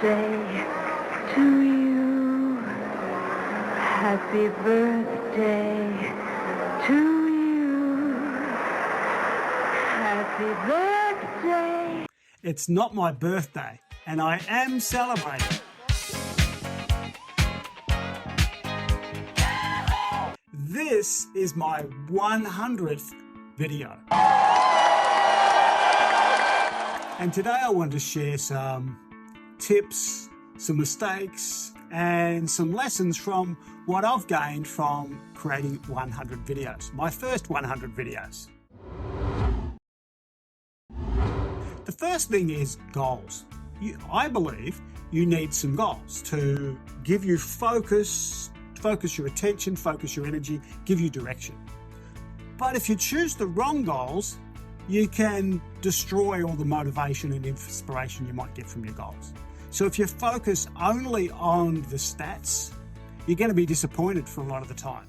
birthday to you. Happy birthday to you. Happy birthday. It's not my birthday, and I am celebrating. This is my 100th video. And today I want to share some tips, some mistakes, and some lessons from what I've gained from creating 100 videos, my first 100 videos. The first thing is goals. I believe you need some goals to give you focus your attention, focus your energy, give you direction. But if you choose the wrong goals, you can destroy all the motivation and inspiration you might get from your goals. So if you focus only on the stats, you're going to be disappointed for a lot of the time.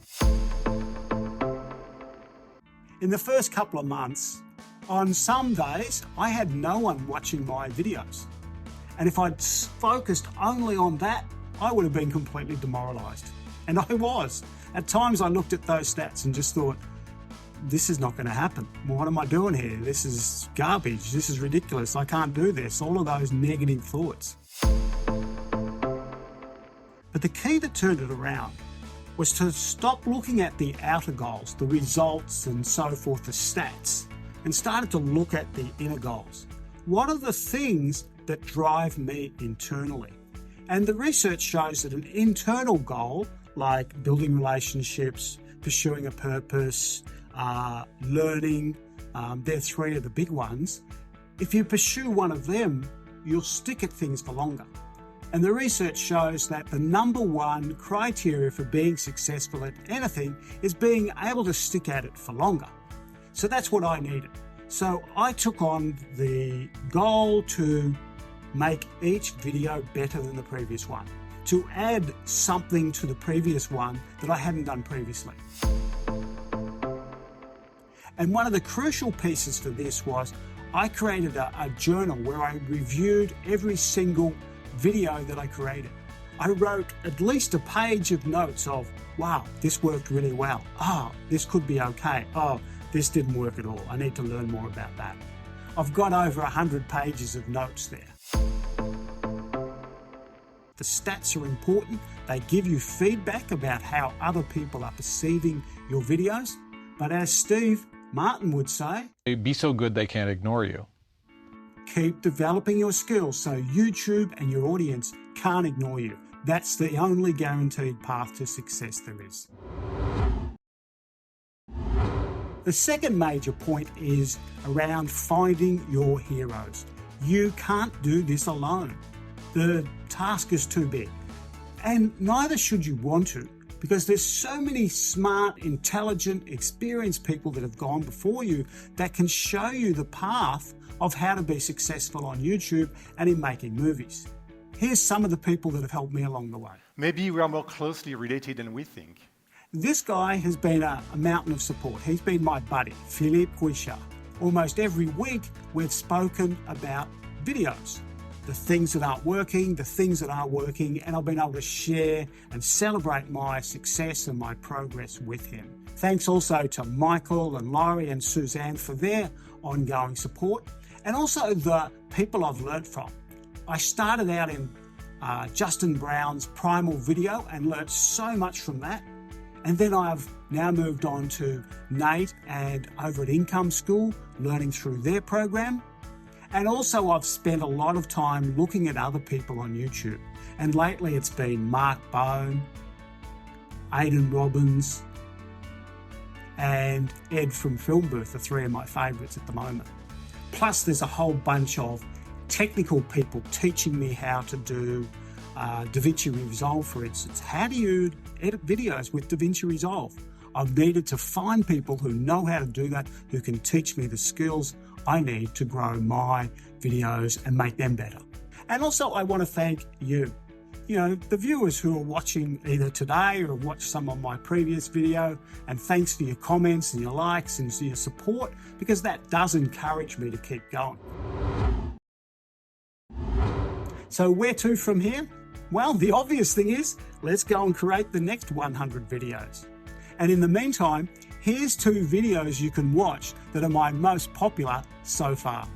In the first couple of months, on some days, I had no one watching my videos. And if I'd focused only on that, I would have been completely demoralized. And I was. At times I looked at those stats and just thought, this is not going to happen. What am I doing here? This is garbage. This is ridiculous. I can't do this. All of those negative thoughts. But the key that turned it around was to stop looking at the outer goals, the results and so forth, the stats, and started to look at the inner goals. What are the things that drive me internally? And the research shows that an internal goal, like building relationships, pursuing a purpose, learning, they're three of the big ones. If you pursue one of them, you'll stick at things for longer. And the research shows that the number one criteria for being successful at anything is being able to stick at it for longer. So that's what I needed. So I took on the goal to make each video better than the previous one, to add something to the previous one that I hadn't done previously. And one of the crucial pieces for this was I created a journal where I reviewed every single video that I created. I wrote at least a page of notes of, wow, this worked really well. Oh, this could be okay. Oh, this didn't work at all. I need to learn more about that. I've got over 100 pages of notes there. The stats are important. They give you feedback about how other people are perceiving your videos. But as Steve Martin would say, be so good they can't ignore you. Keep developing your skills so YouTube and your audience can't ignore you. That's the only guaranteed path to success there is. The second major point is around finding your heroes. You can't do this alone. The task is too big, and neither should you want to, because there's so many smart, intelligent, experienced people that have gone before you that can show you the path of how to be successful on YouTube and in making movies. Here's some of the people that have helped me along the way. Maybe we are more closely related than we think. This guy has been a mountain of support. He's been my buddy, Philippe Guichard. Almost every week we've spoken about videos, the things that aren't working, the things that are working, and I've been able to share and celebrate my success and my progress with him. Thanks also to Michael and Laurie and Suzanne for their ongoing support, and also the people I've learned from. I started out in Justin Brown's Primal video and learnt so much from that. And then I've now moved on to Nate and over at Income School, learning through their program. And also I've spent a lot of time looking at other people on YouTube. And lately it's been Mark Bone, Aidan Robbins, and Ed from Film Booth are three of my favourites at the moment. Plus there's a whole bunch of technical people teaching me how to do DaVinci Resolve, for instance. How do you edit videos with DaVinci Resolve? I've needed to find people who know how to do that, who can teach me the skills I need to grow my videos and make them better. And also I want to thank you, the viewers who are watching either today or have watched some of my previous video, and thanks for your comments and your likes and your support, because that does encourage me to keep going. So where to from here? Well, the obvious thing is, let's go and create the next 100 videos. And in the meantime, here's 2 videos you can watch that are my most popular so far.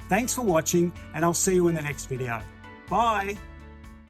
Thanks for watching, and I'll see you in the next video. Bye.